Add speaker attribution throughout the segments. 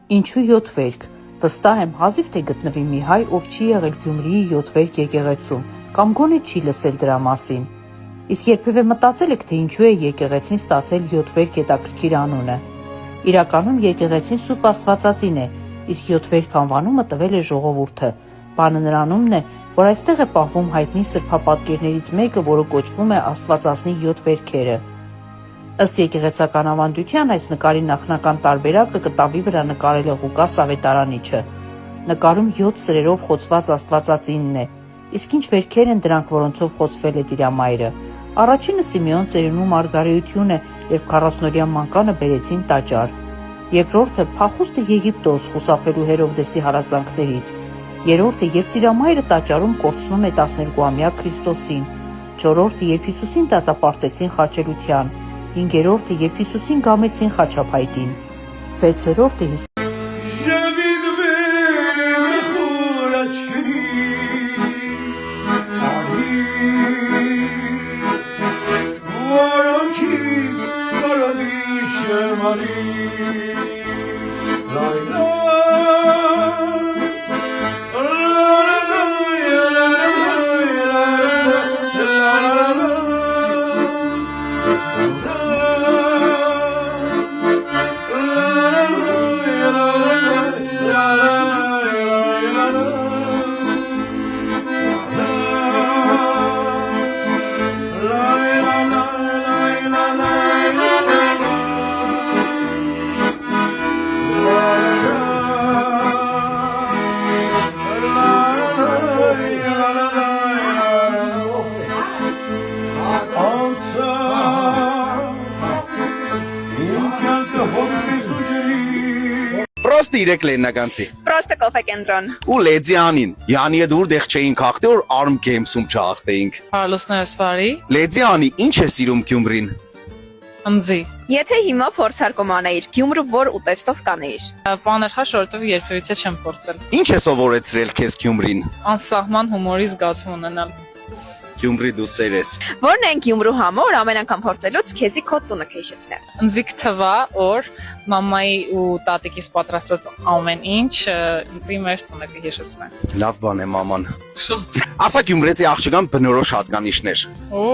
Speaker 1: Ինչու 7 վերք։ Վստահ եմ, հազիվ թե գտնվի մի հայ, ով չի եղել Գյումրիի 7 վերք եկեղեցում, կամ գոնե չի լսել դրա մասին։ Իսկ երբևէ մտածել եք, թե ինչու է եկեղեցին ստացել 7 վերք հետաքրքիր անունը։ Իրականում եկեղեցին Սուրբ Աստվածածին է, իսկ 7 վերք անվանումը տվել է ժողովուրդը։ Բանը նրանումն է, որ այստեղ է պահվում հայտնի սրբապատկերներից մեկը, որը կոչվում է Աստվածածնի 7 վերքերը։ Ըստ եկեղեցական ավանդության այս նկարի նախնական տարբերակը կտավի վրա նկարել է Ղուկաս Ավետարանիչը։ Նկարում 7 սրերով խոցված Աստվածածինն է, իսկ ինչ վերքեր են դրանք, որոնցով խոցվել է Տիրամայրը։ Առաջինը Սիմեոն ծերունու մարգարեություն է, երբ 40-օրյա մանկանը բերեցին տաճար։ Երկրորդը փախուստը Եգիպտոս խուսափելու Հերովդեսի հալածանքներից։ Երրորդը, երբ Տիրամայրը տաճարում կորցնում է 12-ամյա Քրիստոսին։ Չորրորդը, երբ Հիսուսին դատապարտեցին խաչելության։ Հինգերորդը, երբ Հիսուսին գամեցին խաչափայտին։ Վեցերորդը
Speaker 2: Պրոստը իրեք լեննականցի։
Speaker 3: Պրոստը կոֆե կենտրոն։
Speaker 2: Ու լեձյանին, յանի է դուր դեղ չէին կաղտե, որ արմ գեմսում չաղտեինք։
Speaker 4: Հարլոսն ասվարի։
Speaker 2: Լեձյանի, ինչ է սիրում Գյումրին։
Speaker 4: Անձի։
Speaker 3: Եթե հիմա փորձարկում անեիր, Գյումրու որ ուտեստով կանեիր։
Speaker 4: Պաներ հաշորտով երբևիցե չեմ փորձել։
Speaker 2: Ինչ է սովորեցրել քեզ Գյումրին։
Speaker 4: Անսահման հումորի զգացում ունենալ։
Speaker 2: Գյումրի դու սեր ես։
Speaker 3: Որն են Գյումրու համար ամեն անգամ փորձելուց քեզի քո տունը քեշեցնել։
Speaker 4: Ինձ թվա, որ մամայի ու տատիկիս պատրաստած ամեն ինչ ինձի մեր տունը կհիշեցնի։
Speaker 2: Լավ բան է մաման։ Ասա Գյումրեցի աղջկան բնորոշ հատկանիշներ։
Speaker 4: Օ,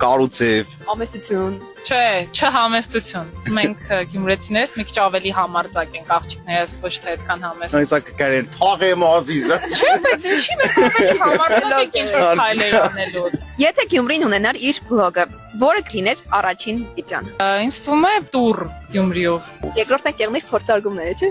Speaker 2: Կարուցև։
Speaker 3: Ամեստություն։
Speaker 4: Չհամեստություն։ Մենք գյումրեցիներս մի քիչ ավելի համարձակ ենք, աղջիկներս ոչ թե այդքան համեստ։
Speaker 2: Այսակ կարեն թաղեմ ազիզը։
Speaker 4: Չէ, բայց ինչի՞ մենք ավելի համարձակ ենք ինչ-որ քայլեր անելուց։
Speaker 3: Եթե Գյումրին ունենար իր բլոգը, որը կլիներ առաջին վիդեոն։
Speaker 4: Ինձ թվում է տուր Գյումրիով։
Speaker 3: Երկրորդն է կեղնիր փորձարկումները, չէ՞։